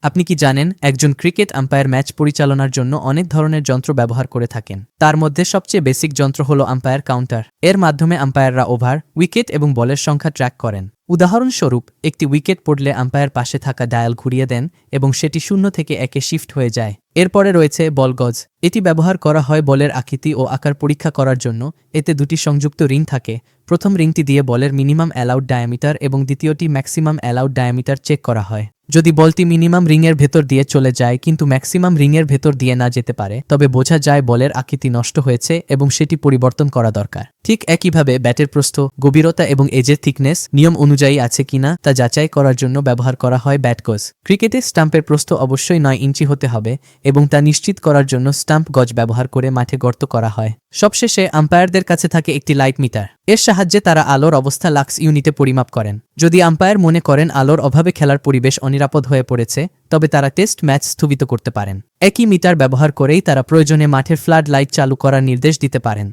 আপনি কি জানেন, একজন ক্রিকেট আম্পায়ার ম্যাচ পরিচালনার জন্য অনেক ধরনের যন্ত্র ব্যবহার করে থাকেন। তার মধ্যে সবচেয়ে বেসিক যন্ত্র হল আম্পায়ার কাউন্টার। এর মাধ্যমে আম্পায়াররা ওভার, উইকেট এবং বলের সংখ্যা ট্র্যাক করেন। উদাহরণস্বরূপ, একটি উইকেট পড়লে আম্পায়ার পাশে থাকা ডায়াল ঘুরিয়ে দেন এবং সেটি 0 থেকে 1-এ শিফট হয়ে যায়। এরপরে রয়েছে বল গজ। এটি ব্যবহার করা হয় বলের আকৃতি ও আকার পরীক্ষা করার জন্য। এতে দুটি সংযুক্ত রিং থাকে। প্রথম রিংটি দিয়ে বলের মিনিমাম অ্যালাউড ডায়ামিটার এবং দ্বিতীয়টি ম্যাক্সিমাম অ্যালাউড ডায়ামিটার চেক করা হয়। যদি বলটি মিনিমাম রিংয়ের ভেতর দিয়ে চলে যায় কিন্তু ম্যাক্সিমাম রিংয়ের ভেতর দিয়ে না যেতে পারে, তবে বোঝা যায় বলের আকৃতি নষ্ট হয়েছে এবং সেটি পরিবর্তন করা দরকার। ঠিক একইভাবে ব্যাটের প্রস্থ, গভীরতা এবং এজের থিকনেস নিয়ম অনুযায়ী আছে কিনা তা যাচাই করার জন্য ব্যবহার করা হয় ব্যাট গজ। ক্রিকেটে স্টাম্পের প্রস্থ অবশ্যই 9 ইঞ্চি হতে হবে এবং তা নিশ্চিত করার জন্য স্টাম্প গজ ব্যবহার করে মাঠে গর্ত করা হয়। সবশেষে আম্পায়ারদের কাছে থাকে একটি লাইট মিটার। এর সাহায্যে তারা আলোর অবস্থা লাক্স ইউনিটে পরিমাপ করেন। যদি আম্পায়ার মনে করেন আলোর অভাবে খেলার পরিবেশ অনিরাপদ হয়ে পড়েছে, তবে তারা টেস্ট ম্যাচ স্থগিত করতে পারেন। একই মিটার ব্যবহার করেই তারা প্রয়োজনে মাঠের ফ্লাড লাইট চালু করার নির্দেশ দিতে পারেন।